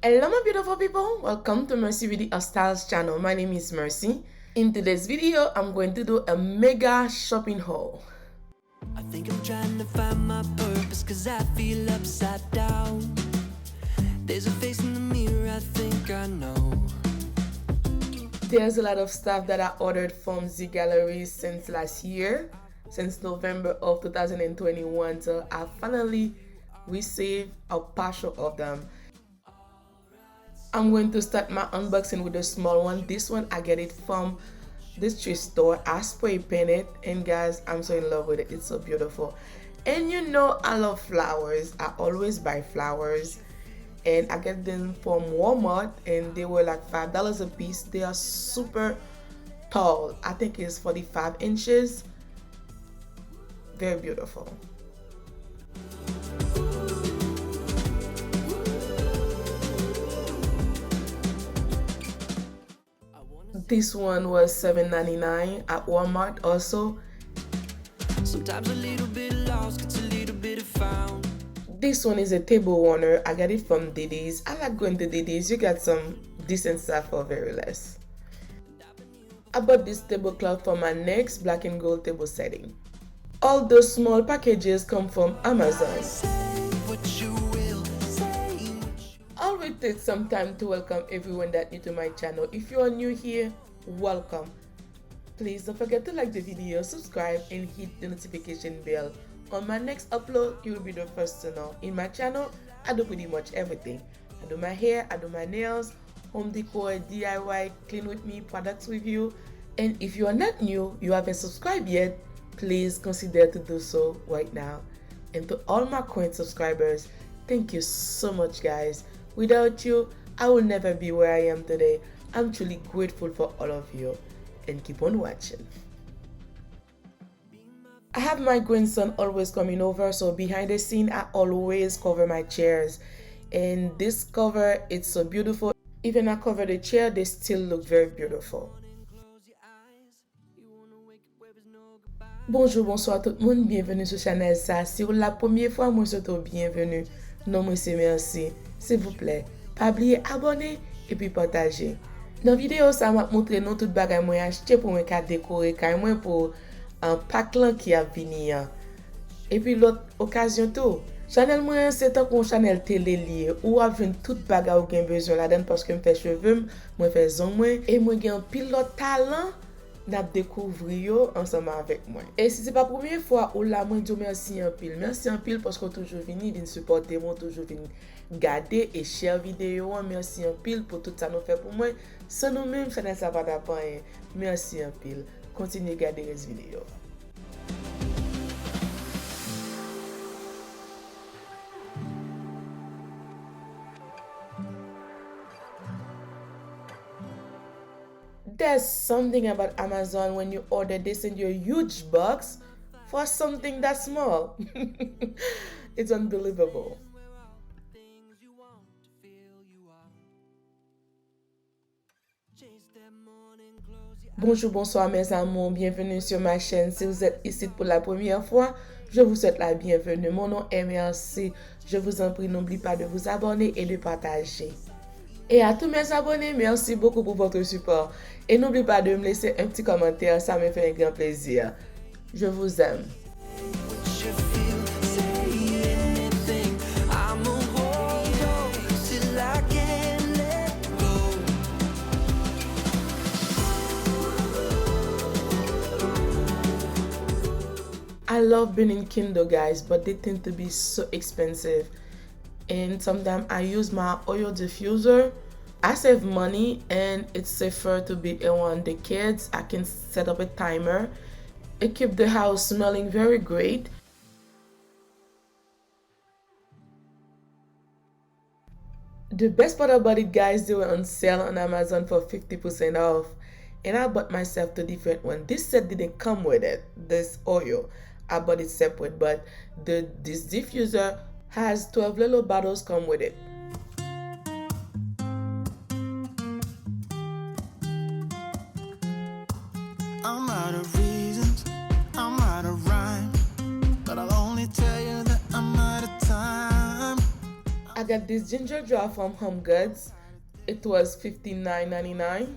Hello my beautiful people, welcome to Mercy with the Styles channel. My name is Mercy. In today's video, I'm going to do a mega shopping haul. I think I'm trying to find my purpose cause I feel upside down. There's a face in the mirror I think I know. There's a lot of stuff that I ordered from ZGallerie since last year, since November of 2021, so I finally received a partial of them. I'm going to start my unboxing with a small one. This one I get it from this thrift store. I spray paint it, and guys, I'm so in love with it. It's so beautiful. And you know I love flowers. I always buy flowers, and I get them from Walmart, and they were like $5 a piece. They are super tall. I think it's 45 inches. Very beautiful. This one was $7.99 at Walmart also. Sometimes a little bit lost gets a little bit found. This one is a table warmer. I got it from Diddy's. I like going to Diddy's. You get some decent stuff for very less. I bought this tablecloth for my next black and gold table setting. All those small packages come from Amazon. I'll take some time to welcome everyone that new to my channel. If you are new here, welcome. Please don't forget to like the video, subscribe, and hit the notification bell. On my next upload, you will be the first to know. In my channel, I do pretty much everything. I do my hair, I do my nails, home decor, DIY, clean with me, products review. And if you are not new, you haven't subscribed yet, please consider to do so right now. And to all my current subscribers, thank you so much, guys. Without you, I will never be where I am today. I'm truly grateful for all of you, and keep on watching. I have my grandson always coming over, so behind the scene I always cover my chairs, and this cover, it's so beautiful. Even I cover the chair, they still look very beautiful. Bonjour, bonsoir tout le monde, bienvenue sur channel ça. Si vous la première fois, moi surtout bienvenue. Non, moi c'est merci. S'il vous plaît, pas oublier abonner et puis partager. Dans vidéo ça m'a montré nous tout bagay moi acheter pour moi ka décorer kay moi pour un pack lan qui a venir. Et puis l'autre occasion tout. Channel moi c'est un comme channel télé lié ou avec tout bagay ou gen besoin là-dedans parce que me fait cheveux, moi fait zon moi et moi gen pilote talent n'a découvrir ensemble avec moi. Et si c'est pas la première fois ou là moi dis merci en pile. Merci en pile parce que toujours venir supporter moi, toujours venir garder et share vidéo. Merci en pile pour tout ça nous fait pour moi. Sans nous même channel ça va d'apprendre. Merci en pile. Continuez à garder les vidéos. There's something about Amazon when you order, they send you a huge box for something that small. It's unbelievable. Bonjour, bonsoir mes amours, bienvenue sur ma chaîne. Si vous êtes ici pour la première fois, je vous souhaite la bienvenue. Mon nom est Merci. Je vous en prie, n'oubliez pas de vous abonner et de partager. Et à tous mes abonnés, merci beaucoup pour votre support. Et n'oubliez pas de me laisser un petit commentaire, ça me fait un grand plaisir. Je vous aime. I love being in Kindle, guys, but they tend to be so expensive. And sometimes I use my oil diffuser. I save money and it's safer to be around the kids. I can set up a timer. It keeps the house smelling very great. The best part about it, guys, they were on sale on Amazon for 50% off. And I bought myself two different ones. This set didn't come with it, this oil. I bought it separate, but this diffuser has 12 little bottles come with it. I'm out of reasons, I'm out of rhyme, but I'll only tell you that I'm out of time. I got this ginger jar from Home Goods. It was $59.99.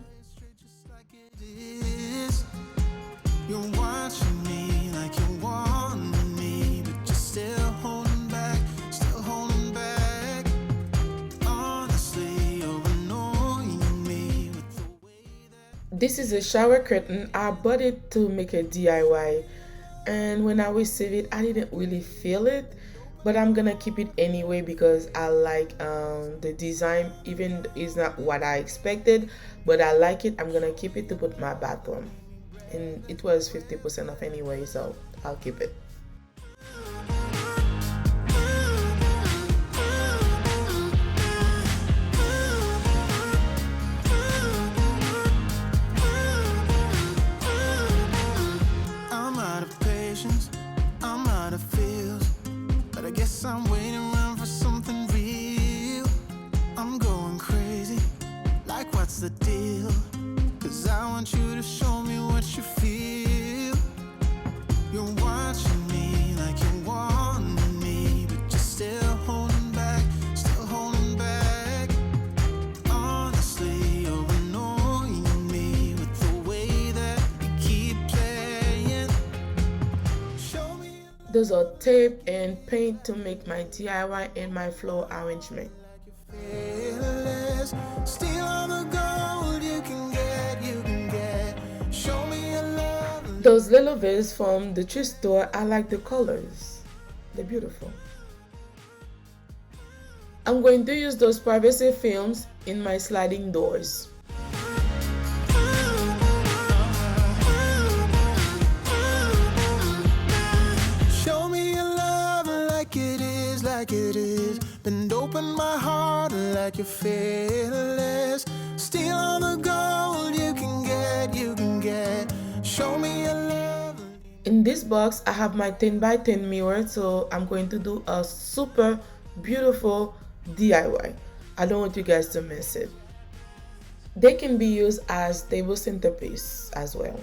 You're watching me like you want me, but you're still holding back, still holding back. Honestly, you're annoying me with the way that. This is a shower curtain. I bought it to make a DIY, and when I received it, I didn't really feel it, but I'm gonna keep it anyway because I like the design. Even it's not what I expected, but I like it. I'm gonna keep it to put in my bathroom, and it was 50% off anyway, so I'll keep it. I'm out of patience, I'm out of feels, but I guess I'm waiting around for something real. I'm going crazy, like what's the deal? 'Cause I want you to show me what you feel. You're watching me like you want me, but you're still holding back, still holding back. Honestly, you're annoying me with the way that you keep playing. Show me Those are tape and paint to make my DIY and my floor arrangement. fearless. Steal all the gold you can get, you can get. Show me your love. Those little vase from the thrift store, I like the colors. They're beautiful. I'm going to use those privacy films in my sliding doors. Show me your love like it is, like it is. Bend open my heart like you're fearless. Steal all the gold you can get, you can get. Show me your love. In this box, I have my 10 by 10 mirror, so I'm going to do a super beautiful DIY. I don't want you guys to miss it. They can be used as table centerpiece as well.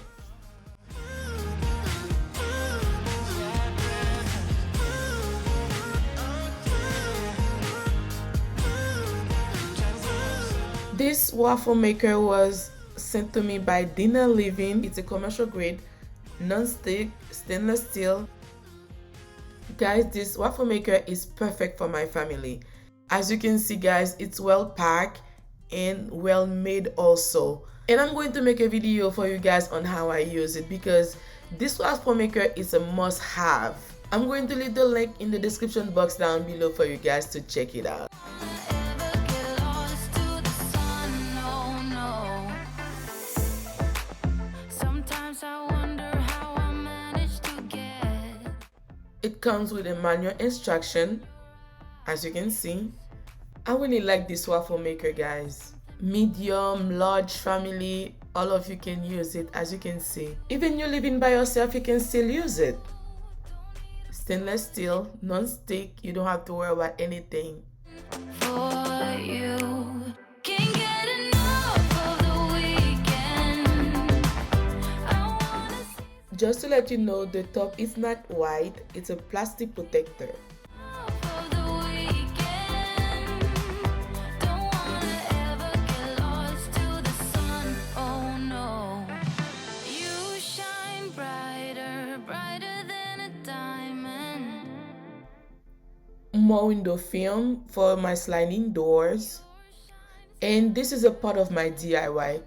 This waffle maker was sent to me by Dyna-Living. It's a commercial grade, non-stick, stainless steel. Guys, this waffle maker is perfect for my family. As you can see, guys, it's well packed and well made also. And I'm going to make a video for you guys on how I use it because this waffle maker is a must-have. I'm going to leave the link in the description box down below for you guys to check it out. It comes with a manual instruction, as you can see. I really like this waffle maker, guys. Medium, large family, all of you can use it, as you can see. Even you living by yourself, you can still use it. Stainless steel, non-stick, you don't have to worry about anything. For you. Can't get enough of the weekend. I wanna see Just to let you know, the top is not white, it's a plastic protector. of the weekend. Don't wanna ever get lost to the sun. Oh no. You shine brighter, brighter than a diamond. More window film for my sliding doors. And this is a part of my DIY.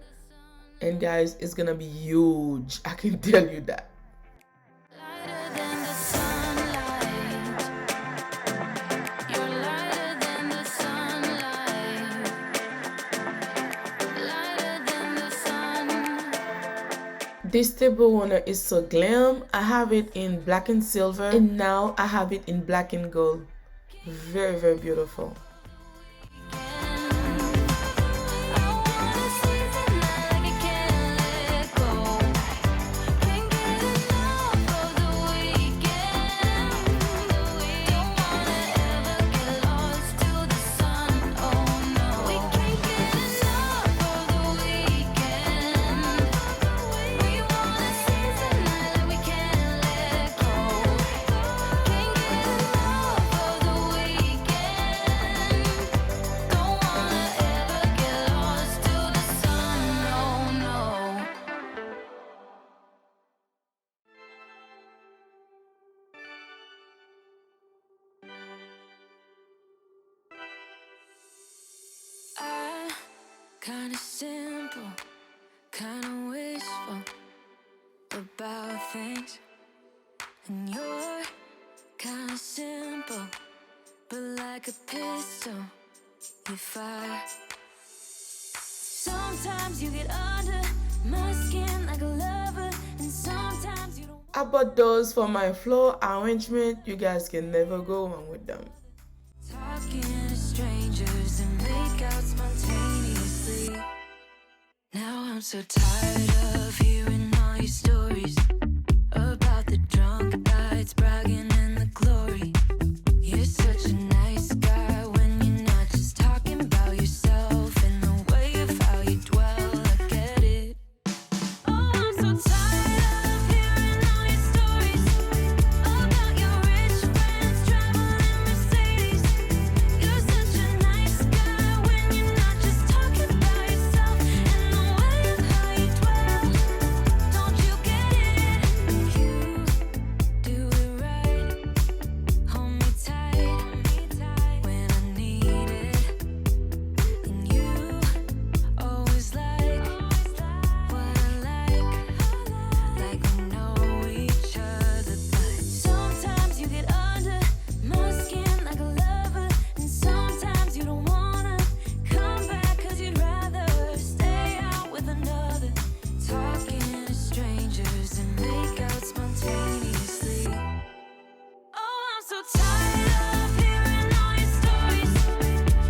And guys, it's gonna be huge. I can tell you that. Lighter than the sunlight. You're lighter than the sunlight. Lighter than the sun. This table runner is so glam. I have it in black and silver, and now I have it in black and gold. Very, very beautiful. Kinda simple, kinda wishful about things. And you're kinda simple, but like a pistol, you fire. Sometimes you get under my skin like a lover, and sometimes you don't. I bought those for my floor arrangement. You guys can never go wrong with them. Talking to strangers and make out spontaneously. Now I'm so tired of hearing all your stories about the drunk nights, bragging in the glory. You're such a nice guy when you're not just talking about yourself and the way of how you dwell. I get it. Oh, I'm so tired of hearing all your stories about your rich friends traveling Mercedes. You're such a nice guy when you're not just talking about yourself and the way of how you dwell. Don't you get it? You do it right. Hold me tight when I need it. And you always like what I like we know each other. But sometimes you get under my skin like a lover, and sometimes you don't wanna come back 'cause you'd rather stay out with another. Talking to strangers and make out spontaneously. Oh, I'm so tired of hearing all your stories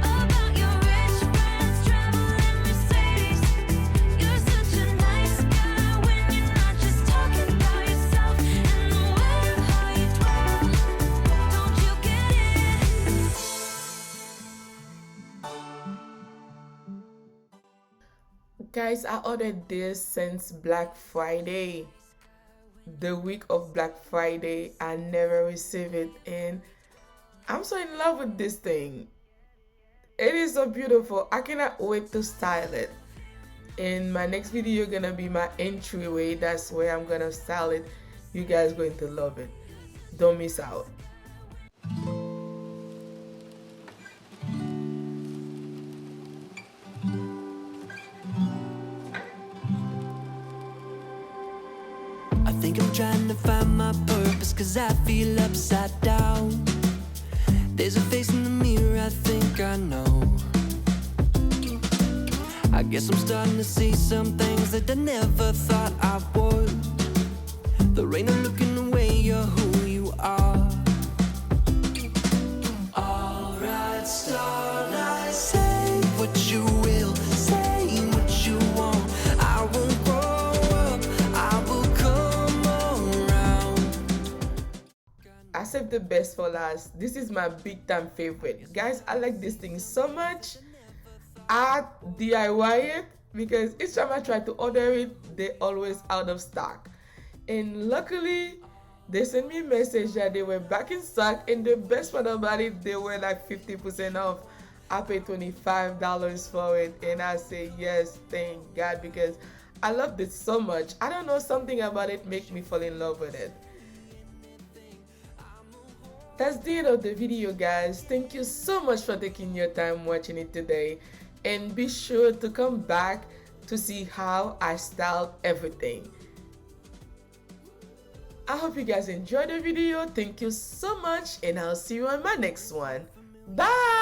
about your rich friends traveling Mercedes. You're such a nice guy when you're not just talking about yourself and the way of how you dwell. Don't you get it? Guys, I ordered this since Black Friday. The week of Black Friday, I never received it, and I'm so in love with this thing. It is so beautiful. I cannot wait to style it. In my next video gonna be my entryway. That's where I'm gonna style it. You guys going to love it. Don't miss out. I think I'm trying to find my purpose, 'cause I feel upside down. There's a face in the mirror I think I know. I guess I'm starting to see some things that I never thought I would. There ain't no looking away, you're who you are. Alright, starlight, say what you will, say what you want. I won't grow up, I will come around. I saved the best for last. This is my big time favorite. Guys, I like this thing so much. I DIY it because each time I try to order it, they're always out of stock. And luckily, they sent me a message that they were back in stock, and the best part about it, they were like 50% off. I paid $25 for it, and I say yes, thank God, because I loved it so much. I don't know, something about it makes me fall in love with it. That's the end of the video, guys. Thank you so much for taking your time watching it today, and be sure to come back to see how I styled everything. I hope you guys enjoyed the video. Thank you so much, and I'll see you on my next one. Bye.